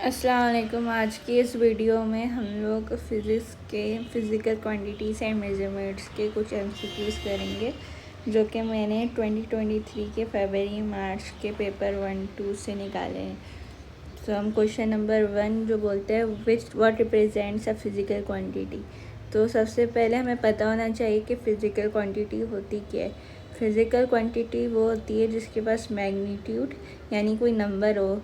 अस्सलाम वालेकुम। आज की इस वीडियो में हम लोग फिज़िक्स के फिज़िकल क्वांटिटीज़ एंड मेजरमेंट्स के कुछ एमसीक्यूज़ करेंगे जो कि मैंने 2023 के फरवरी मार्च के पेपर 1-2 से निकाले हैं। तो हम क्वेश्चन नंबर 1 जो बोलते हैं what represents a physical quantity. तो सबसे पहले हमें पता होना चाहिए कि फ़िज़िकल क्वांटिटी होती क्या है। फ़िज़िकल क्वांटिटी वो होती है जिसके पास मैग्नीट्यूड यानी कोई नंबर हो,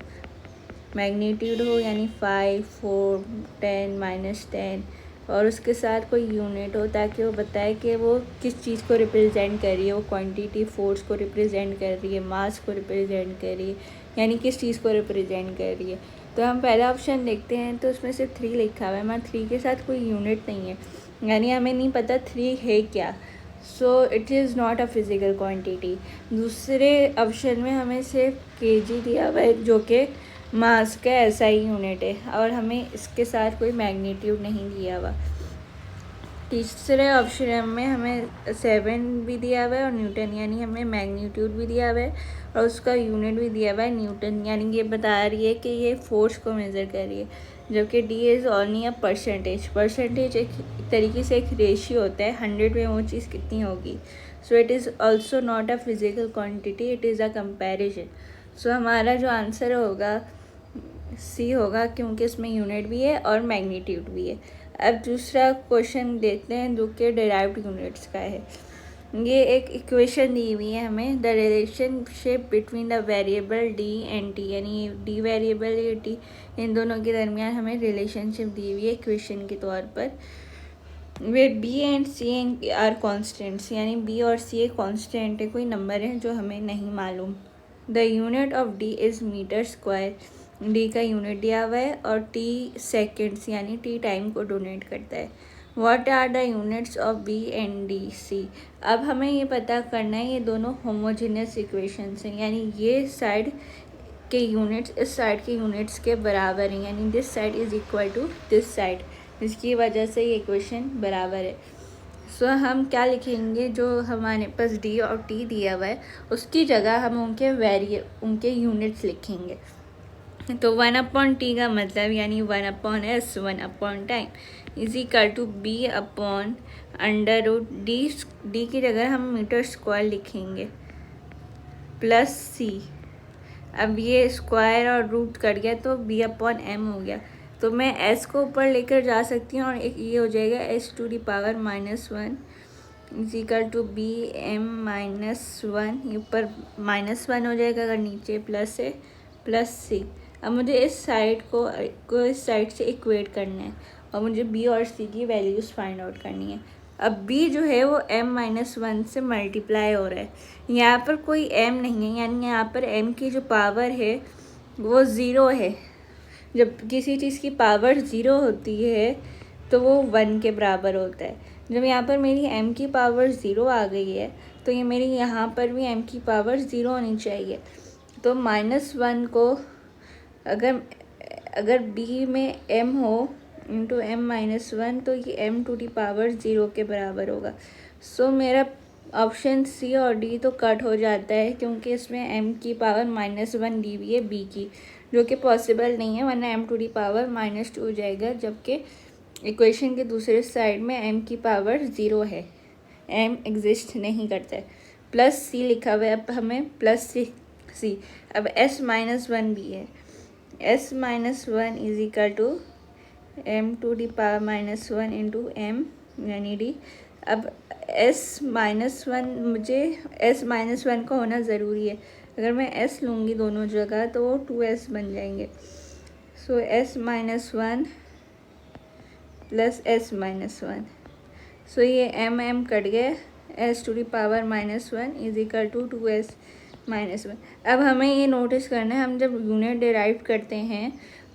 मैग्नीट्यूड हो यानी 5, 4, 10, -10 और उसके साथ कोई यूनिट हो ताकि वो बताए कि वो किस चीज़ को रिप्रेजेंट कर रही है। वो क्वांटिटी फोर्स को रिप्रेजेंट कर रही है, मास को रिप्रेजेंट कर रही है, यानी किस चीज़ को रिप्रेजेंट कर रही है। तो हम पहला ऑप्शन देखते हैं तो उसमें सिर्फ 3 लिखा हुआ है, मगर 3 के साथ कोई यूनिट नहीं है, यानी हमें नहीं पता 3 है क्या। सो it is not a physical quantity. दूसरे ऑप्शन में हमें सिर्फ केजी दिया हुआ है जो कि मास का ऐसा ही यूनिट है और हमें इसके साथ कोई मैग्नीट्यूड नहीं दिया हुआ। तीसरे ऑप्शन में हमें 7 भी दिया हुआ है और न्यूटन, यानी हमें मैग्नीट्यूड भी दिया हुआ है और उसका यूनिट भी दिया हुआ है न्यूटन, यानी ये बता रही है कि ये फोर्स को मेज़र कर रही है। जबकि D is only a percentage. Percentage एक तरीके से एक रेशियो होता है, 100 में वो चीज़ कितनी होगी। So it is also not a physical quantity, it is a comparison. So हमारा जो आंसर होगा सी होगा, क्योंकि इसमें यूनिट भी है और मैग्नीट्यूड भी है। अब दूसरा क्वेश्चन देखते हैं जो कि डिराइव्ड यूनिट्स का है। ये एक इक्वेशन दी हुई है हमें, the relationship between the variable D and T, यानी डी वेरिएबल या टी, इन दोनों के दरमियान हमें रिलेशनशिप दी हुई है इक्वेशन के तौर पर। Where B and C are constants, यानी बी और सी एक कॉन्स्टेंट है, कोई नंबर है जो हमें नहीं मालूम। The unit of D is metre square. D का यूनिट दिया हुआ है और टी सेकेंड्स यानी टी टाइम को डोनेट करता है। What are the units of B and D C. अब हमें ये पता करना है ये दोनों होमोजेनियस इक्वेशंस हैं, यानी ये साइड के यूनिट्स इस साइड के यूनिट्स के बराबर हैं, यानी this side is equal to this side, जिसकी वजह से ये इक्वेशन बराबर है। सो हम क्या लिखेंगे, जो हमारे पास डी और टी दिया हुआ है उसकी जगह हम उनके यूनिट्स लिखेंगे। तो 1/t का मतलब यानी 1/s 1/टाइम is equal to B upon √डी। डी की जगह हम मीटर स्क्वायर लिखेंगे प्लस सी। अब ये स्क्वायर और रूट कट गया तो b/m हो गया, तो मैं s को ऊपर लेकर जा सकती हूँ और एक ये हो जाएगा s⁻⁻1 is equal to bm-1। ये ऊपर -1 हो जाएगा अगर नीचे प्लस है, प्लस सी। अब मुझे इस साइड को इस साइड से इक्वेट करना है और मुझे b और c की वैल्यूज़ फाइंड आउट करनी है। अब b जो है वो m-1 से मल्टीप्लाई हो रहा है, यहाँ पर कोई m नहीं है, यानी यहाँ पर m की जो पावर है वो ज़ीरो है। जब किसी चीज़ की पावर ज़ीरो होती है तो वो 1 के बराबर होता है। जब यहाँ पर मेरी m की पावर ज़ीरो आ गई है तो ये मेरी यहाँ पर भी m की पावर ज़ीरो होनी चाहिए। तो -1 को अगर b में m हो इंटू m-1 तो ये m⁻0 के बराबर होगा। सो मेरा ऑप्शन सी और डी तो कट हो जाता है क्योंकि इसमें m की पावर -1 दी हुई है b की, जो कि पॉसिबल नहीं है, वरना m⁻2 हो जाएगा, जबकि इक्वेशन के दूसरे साइड में m की पावर 0 है, m एग्जिस्ट नहीं करता है। प्लस सी लिखा हुआ है, अब हमें प्लस सी। अब s-1 भी है, s-1 is equal to m⁻1 into m यानी डी। अब s-1 मुझे s-1 का होना ज़रूरी है, अगर मैं s लूँगी दोनों जगह तो वो 2s बन जाएंगे। सो s-1 प्लस s-1, सो ये m कट गया, s⁻1 is equal to 2s-1। अब हमें ये नोटिस करना है, हम जब यूनिट डिराइव करते हैं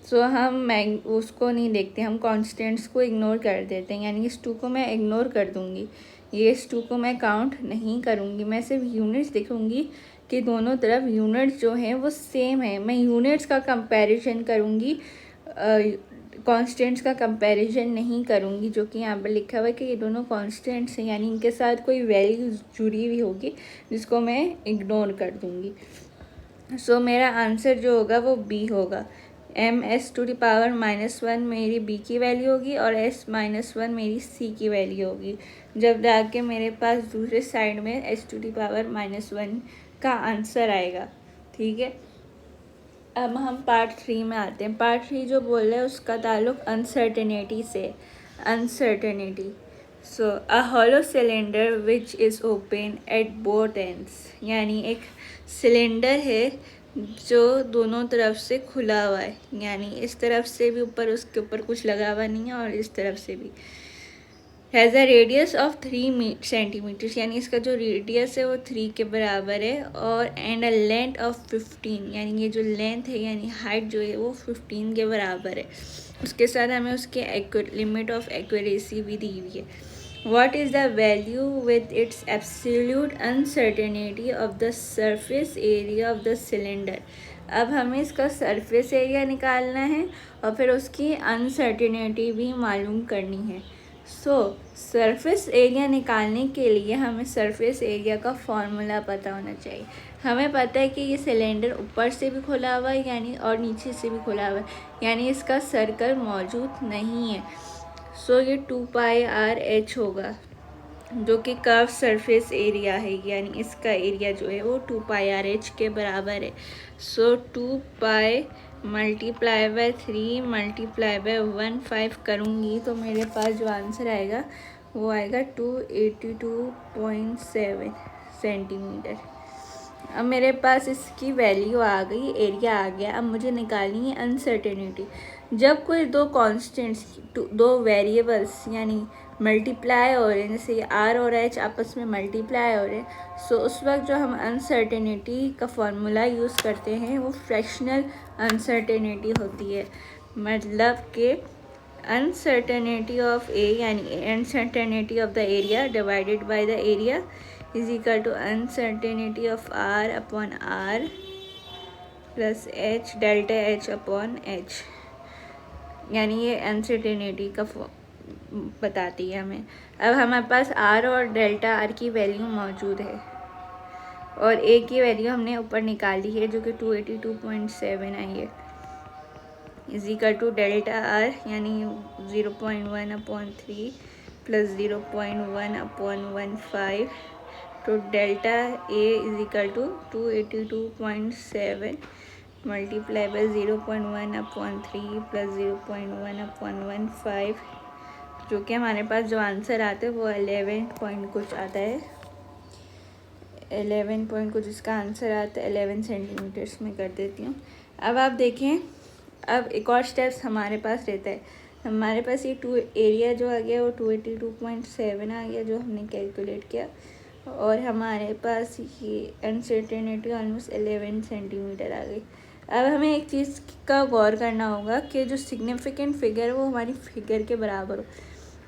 तो हम उसको नहीं देखते, हम कांस्टेंट्स को इग्नोर कर देते हैं, यानी इस 2 को मैं इग्नोर कर दूँगी, ये इस 2 को मैं काउंट नहीं करूँगी, मैं सिर्फ यूनिट्स देखूँगी कि दोनों तरफ यूनिट्स जो हैं वो सेम है। मैं यूनिट्स का कंपैरिजन करूँगी, कांस्टेंट्स का कंपैरिजन नहीं करूँगी, जो कि यहाँ पर लिखा हुआ है कि ये दोनों कांस्टेंट्स हैं, यानी इनके साथ कोई वैल्यू जुड़ी हुई होगी जिसको मैं इग्नोर कर दूँगी। सो मेरा आंसर जो होगा वो बी होगा। -1 मेरी बी की वैल्यू होगी और s-1 मेरी सी की वैल्यू होगी। जब जाके मेरे पास दूसरे साइड में s⁻1 का आंसर आएगा। ठीक है, अब हम पार्ट 3 में आते हैं। पार्ट 3 जो बोल रहे हैं उसका ताल्लुक अनसर्टेनिटी से। Uncertainty, so a hollow cylinder which is open at both ends, यानी एक सिलेंडर है जो दोनों तरफ से खुला हुआ है, यानी इस तरफ से भी ऊपर उसके ऊपर कुछ लगा हुआ नहीं है और इस तरफ से भी। Has a radius of 3 centimetres, यानी इसका जो रेडियस है वो 3 के बराबर है, और एंड अ लेंथ ऑफ 15, यानी ये जो लेंथ है यानी हाइट जो है वो 15 के बराबर है। उसके साथ हमें उसके लिमिट ऑफ एक्यूरेसी भी दी हुई है। What is the value with its absolute uncertainty of the surface area of the cylinder? अब हमें इसका सरफेस एरिया निकालना है और फिर उसकी अनसर्टेनिटी भी मालूम करनी है। सरफेस एरिया निकालने के लिए हमें सरफेस एरिया का फॉर्मूला पता होना चाहिए। हमें पता है कि ये सिलेंडर ऊपर से भी खुला हुआ है यानी और नीचे से भी खुला हुआ है, यानी इसका सर्कल मौजूद नहीं है। ये 2πr/h होगा जो कि कर्व सरफेस एरिया है, यानी इसका एरिया जो है वो 2πr/h के बराबर है। 2π मल्टीप्लाई बाय 3 मल्टीप्लाई बाय 15 करूँगी तो मेरे पास जो आंसर आएगा वो आएगा 282.7 सेंटीमीटर। अब मेरे पास इसकी वैल्यू आ गई, एरिया आ गया। अब मुझे निकालनी है अनसर्टेनिटी। जब कोई दो कॉन्स्टेंट्स, दो वेरिएबल्स यानी मल्टीप्लाई हो रहे हैं, जैसे आर और एच आपस में मल्टीप्लाई हो रहे हैं, उस वक्त जो हम अनसर्टेनिटी का फॉर्मूला यूज़ करते हैं वो फ्रैक्शनल अनसर्टेनिटी होती है। मतलब कि अनसर्टेनिटी ऑफ ए यानी uncertainty of the area divided by the area is equal to uncertainty of R upon R plus H delta H upon H, यानी ये अनसर्टेनिटी का बताती है हमें। अब हमारे पास आर और डेल्टा आर की वैल्यू मौजूद है और ए की वैल्यू हमने ऊपर निकाली है जो कि 282.7 आई है, is equal to delta R यानी 0.1/3 प्लस 0.1/15, तो delta A is equal to 282.7 multiply by 0.1/3 plus 0.1/15, जो कि हमारे पास जो आंसर आता है वो 11 पॉइंट कुछ आता है। 11 पॉइंट कुछ इसका आंसर आता है। 11 सेंटीमीटर्स में कर देती हूँ। अब आप देखें, अब एक और स्टेप्स हमारे पास रहता है। हमारे पास ये एरिया जो आ गया वो 282.7 आ गया जो हमने कैलकुलेट किया, और हमारे पास ये अनसर्टेनिटी ऑलमोस्ट 11 सेंटीमीटर आ गई। अब हमें एक चीज़ का गौर करना होगा कि जो सिग्निफिकेंट फिगर है वो हमारी फिगर के बराबर हो,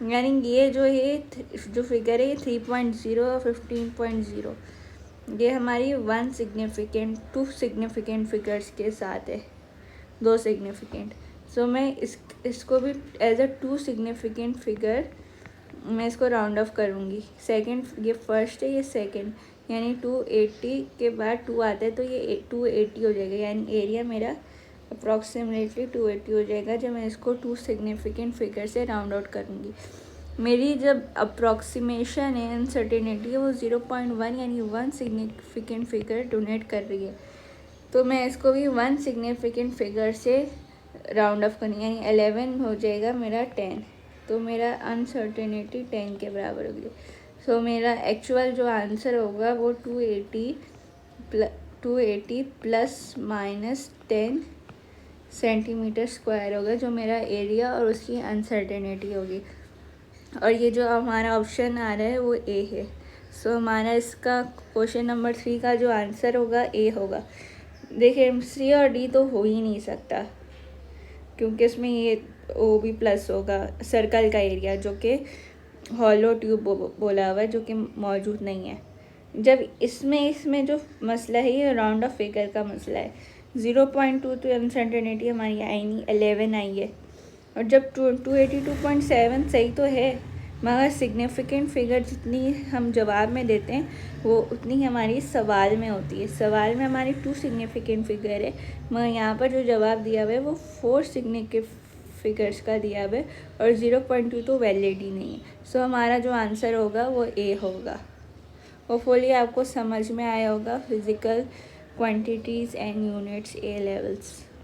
यानी ये जो है जो फिगर है 3.0 और 15.0, ये हमारी 2 सिग्निफिकेंट फिगर्स के साथ है, 2 सिग्निफिकेंट। मैं इसको भी एज अ 2 सिग्निफिकेंट फिगर मैं इसको राउंड ऑफ करूँगी। सेकंड, ये फर्स्ट है, ये सेकंड, यानी 280 के बाद 2 आता है तो ये 280 हो जाएगा, यानी एरिया मेरा अप्रॉक्सीमेटली 280 हो जाएगा जब मैं इसको 2 सिग्निफिकेंट फिगर से राउंड आउट करूँगी। मेरी जब अप्रॉक्सीमेशन है अनसर्टेनिटी वो 0.1 यानी 1 सिग्निफिकेंट फिगर डोनेट कर रही है, तो मैं इसको भी 1 सिग्निफिकेंट फिगर से राउंड ऑफ करनी, यानी 11 हो जाएगा मेरा 10, तो मेरा अनसर्टेनिटी 10 के बराबर होगी। मेरा एक्चुअल जो आंसर होगा वो 280 प्लस माइनस 10 सेंटीमीटर स्क्वायर होगा, जो मेरा एरिया और उसकी अनसर्टेनिटी होगी। और ये जो हमारा ऑप्शन आ रहा है वो ए है। हमारा इसका क्वेश्चन नंबर 3 का जो आंसर होगा ए होगा। देखिए सी और डी तो हो ही नहीं सकता क्योंकि इसमें ये ओ बी प्लस होगा, सर्कल का एरिया जो कि हॉलो ट्यूब बोला हुआ है जो कि मौजूद नहीं है। जब इसमें जो मसला है ये राउंड ऑफ फिगर का मसला है। 0.2 तो अनसर्टेनिटी हमारी आई नहीं, 11 आई है, और जब 282.7 सही तो है मगर सिग्निफिकेंट फिगर जितनी हम जवाब में देते हैं वो उतनी ही हमारी सवाल में होती है। सवाल में हमारी 2 सिग्निफिकेंट फिगर है, मगर यहाँ पर जो जवाब दिया हुआ है वो 4 सिग्निफिकेंट फिगर्स का दिया हुआ है और 0.2 तो वैलिड ही नहीं है। सो हमारा जो आंसर होगा वो ए होगा। होपफुली आपको समझ में आया होगा physical quantities and units A levels.